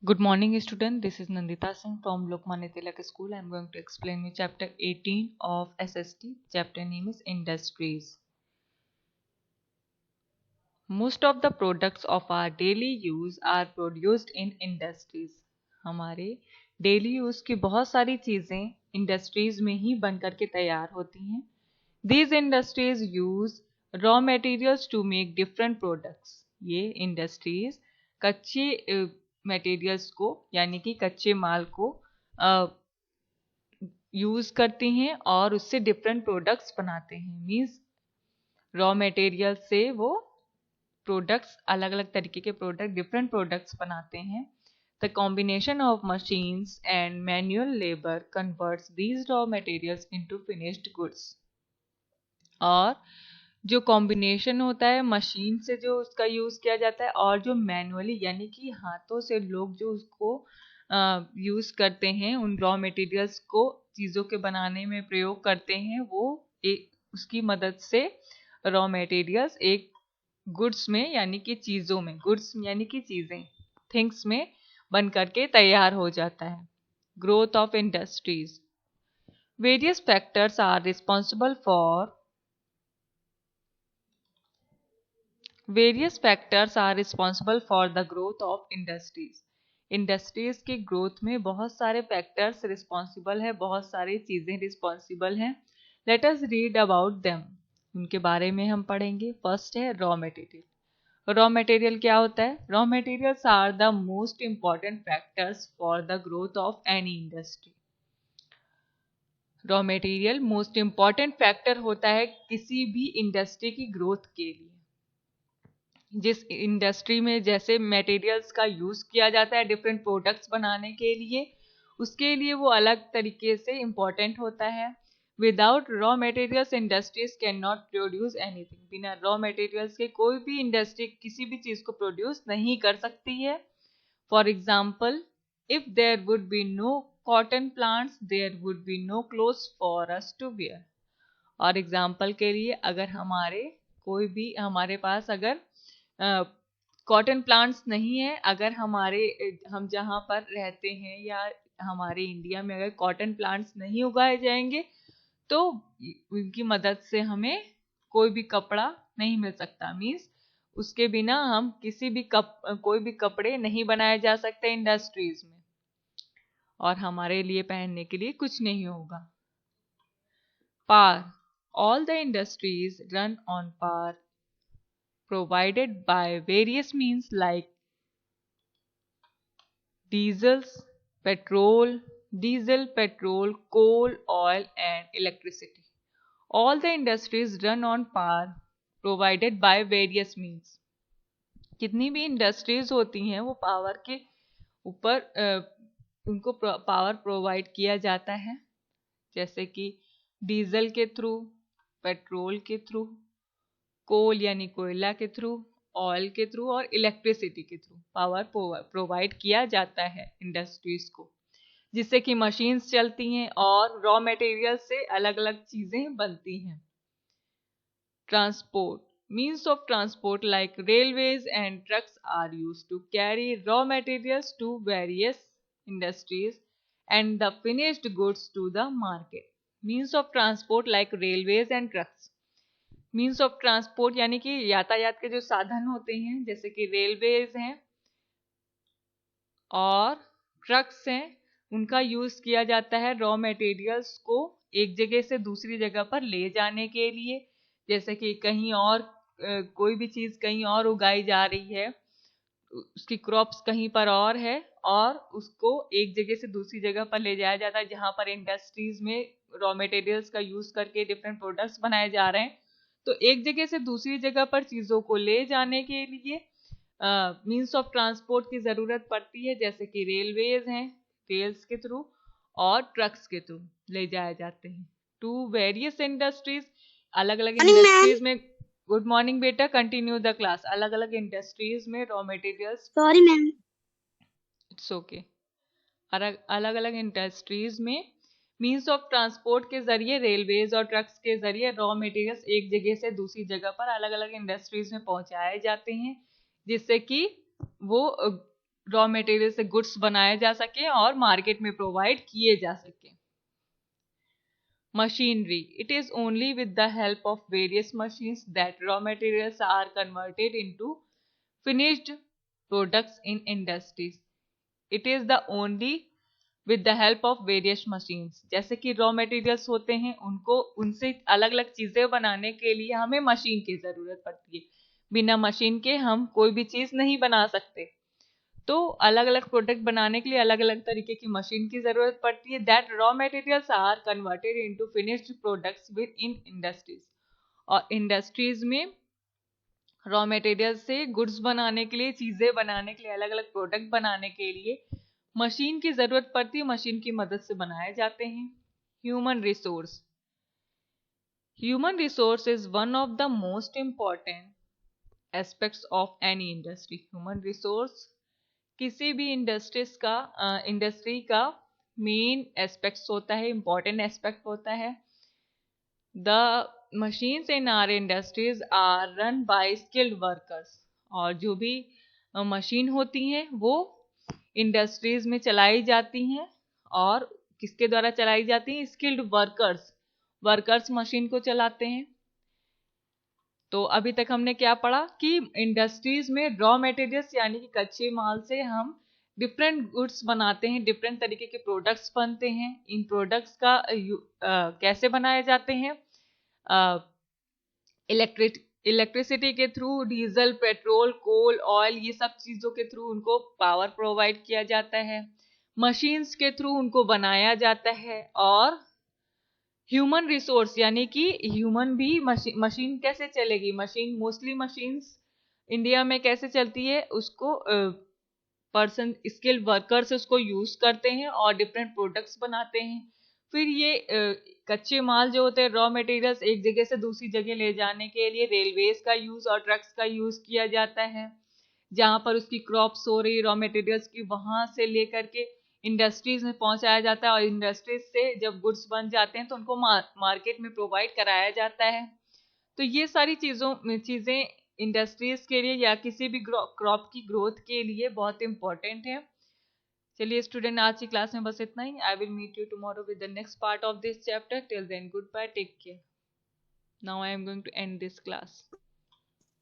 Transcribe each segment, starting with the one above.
Good morning, student. This is Nandita Singh from Lokmanya Tilak School. I am going to explain you chapter 18 of SST. Chapter name is Industries. Most of the products of our daily use are produced in industries. हमारे daily use की बहुत सारी चीजें industries में ही बन करके तैयार होती हैं. These industries use raw materials to make different products. ये इंडस्ट्रीज कच्चे मटेरियल्स को यानी कि कच्चे माल को यूज करती हैं और उससे डिफरेंट प्रोडक्ट्स बनाते हैं. मीन्स रॉ मटेरियल से वो प्रोडक्ट्स अलग अलग तरीके के प्रोडक्ट डिफरेंट प्रोडक्ट्स बनाते हैं. The combination of machines and manual labour converts these raw materials into finished goods. और जो कॉम्बिनेशन होता है मशीन से जो उसका यूज किया जाता है और जो मैनुअली यानी कि हाथों से लोग जो उसको यूज करते हैं उन रॉ मटेरियल्स को चीजों के बनाने में प्रयोग करते हैं, वो एक उसकी मदद से रॉ मटेरियल्स एक गुड्स में यानी कि चीजों में, गुड्स यानी कि चीजें, थिंग्स में बन करके तैयार हो जाता है. Growth of industries. Various factors are responsible for Various factors are responsible for the growth of industries. Industries की ग्रोथ में बहुत सारे फैक्टर्स रिस्पॉन्सिबल है, बहुत सारी चीजें रिस्पॉन्सिबल हैं. Let us read about them. उनके बारे में हम पढ़ेंगे. फर्स्ट है रॉ मटेरियल. रॉ मटेरियल क्या होता है? Raw materials are the most important factors for the growth of any industry. Raw material most important factor होता है किसी भी इंडस्ट्री की ग्रोथ के लिए. जिस इंडस्ट्री में जैसे मटेरियल्स का यूज किया जाता है डिफरेंट प्रोडक्ट्स बनाने के लिए, उसके लिए वो अलग तरीके से इम्पोर्टेंट होता है. Without raw materials industries can not produce anything. बिना रॉ मटेरियल्स के कोई भी इंडस्ट्री किसी भी चीज को प्रोड्यूस नहीं कर सकती है. For example, if there would be no cotton plants there would be no clothes for us to wear. और एग्जाम्पल के लिए अगर हमारे पास अगर कॉटन प्लांट्स नहीं है, अगर हम जहाँ पर रहते हैं या हमारे इंडिया में अगर कॉटन प्लांट्स नहीं उगाए जाएंगे तो उनकी मदद से हमें कोई भी कपड़ा नहीं मिल सकता. मीन्स उसके बिना हम कोई भी कपड़े नहीं बनाए जा सकते इंडस्ट्रीज में और हमारे लिए पहनने के लिए कुछ नहीं होगा. Power. All the industries run on power provided by various means like diesel, petrol, coal, oil and electricity. All the industries run on power provided by various means. कितनी भी इंडस्ट्रीज होती हैं वो पावर के ऊपर उनको पावर प्रोवाइड किया जाता है, जैसे कि डीजल के थ्रू, पेट्रोल के थ्रू, कोल यानी कोयला के थ्रू, ऑयल के थ्रू और इलेक्ट्रिसिटी के थ्रू पावर प्रोवाइड किया जाता है इंडस्ट्रीज को, जिससे कि मशीन्स चलती हैं और रॉ मटेरियल से अलग अलग चीजें बनती हैं. Transport. Means of transport like railways and trucks are used to carry raw materials to various industries and the finished goods to the market. Means of transport like railways and trucks. Means of transport यानी कि यातायात के जो साधन होते हैं जैसे कि रेलवेज हैं और ट्रक्स हैं, उनका यूज किया जाता है रॉ मटेरियल्स को एक जगह से दूसरी जगह पर ले जाने के लिए. जैसे कि कहीं और कोई भी चीज कहीं और उगाई जा रही है, उसकी क्रॉप्स कहीं पर और है और उसको एक जगह से दूसरी जगह पर ले जाया जाता है जहां पर इंडस्ट्रीज में रॉ मटेरियल्स का यूज करके डिफरेंट प्रोडक्ट्स बनाए जा रहे हैं. तो एक जगह से दूसरी जगह पर चीजों को ले जाने के लिए मीन्स ऑफ ट्रांसपोर्ट की जरूरत पड़ती है, जैसे कि रेलवेज हैं, रेल्स के थ्रू और ट्रक्स के थ्रू ले जाए जाते हैं टू वेरियस इंडस्ट्रीज. अलग अलग इंडस्ट्रीज में. गुड मॉर्निंग बेटा, कंटिन्यू द क्लास. अलग अलग इंडस्ट्रीज में raw materials. Sorry ma'am. It's okay. अलग अलग इंडस्ट्रीज में मीन्स ऑफ ट्रांसपोर्ट के जरिए, रेलवेज और ट्रक्स के जरिए रॉ मटेरियल्स एक जगह से दूसरी जगह पर अलग अलग इंडस्ट्रीज में पहुंचाए जाते हैं, जिससे कि वो रॉ मटेरियल से गुड्स बनाए जा सके और मार्केट में प्रोवाइड किए जा सके। Machinery. It is only with the help of various machines that raw materials are converted into finished products in industries. It is the only with the help of various machines. जैसे कि raw materials होते हैं, उनको उनसे अलग अलग चीजें बनाने के लिए हमें मशीन की जरूरत पड़ती है। बिना मशीन के हम कोई भी चीज नहीं बना सकते। तो अलग अलग प्रोडक्ट बनाने के लिए अलग अलग तरीके की मशीन की जरूरत पड़ती है। That raw materials are converted into finished products within industries. और इंडस्ट्रीज में रॉ मटेरियल से गुड्स बनाने के लिए, चीजें बनाने के लिए, अलग अलग प्रोडक्ट बनाने के लिए मशीन की जरूरत पड़ती है। मशीन की मदद से बनाए जाते हैं। Human resource. Human resource is one of the most important aspects of any industry. Human resource किसी भी इंडस्ट्री का मेन एस्पेक्ट्स होता है, इंपॉर्टेंट एस्पेक्ट होता है। The machines in our industries are run by skilled workers. और जो भी मशीन होती हैं वो इंडस्ट्रीज में चलाई जाती हैं। और किसके द्वारा चलाई जाती हैं? Skilled workers. वर्कर्स मशीन को चलाते हैं। तो अभी तक हमने क्या पढ़ा कि इंडस्ट्रीज में रॉ मटेरियल्स यानी कि कच्चे माल से हम डिफरेंट गुड्स बनाते हैं, डिफरेंट तरीके के प्रोडक्ट्स बनते हैं। इन प्रोडक्ट्स का कैसे बनाए जाते हैं? इलेक्ट्रिसिटी के थ्रू, डीजल, पेट्रोल, कोल, ऑयल, ये सब चीजों के थ्रू उनको पावर प्रोवाइड किया जाता है। मशीन्स के थ्रू उनको बनाया जाता है। और ह्यूमन रिसोर्स यानी कि ह्यूमन भी मशीन कैसे चलेगी? मशीन मोस्टली मशीन्स इंडिया में कैसे चलती है? उसको पर्सन स्किल्ड वर्कर्स उसको यूज करते हैं और डिफरेंट प्रोडक्ट्स बनाते हैं। फिर ये कच्चे माल जो होते हैं, रॉ मटेरियल्स, एक जगह से दूसरी जगह ले जाने के लिए रेलवेज का यूज और ट्रक्स का यूज किया जाता है। जहां पर उसकी क्रॉप्स हो रही रॉ मटेरियल्स की, वहां से लेकर के इंडस्ट्रीज में पहुंचाया जाता है। और इंडस्ट्रीज से जब गुड्स बन जाते हैं तो उनको मार्केट में प्रोवाइड कराया जाता है। तो ये सारी चीजें इंडस्ट्रीज के लिए या किसी भी क्रॉप की ग्रोथ के लिए बहुत इंपॉर्टेंट है। चलिए स्टूडेंट, आज की क्लास में बस इतना ही। I will meet you tomorrow with the next part of this chapter. Till then, goodbye, take care. Now I am going to end this class.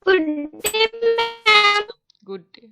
Good day, ma'am. Good day.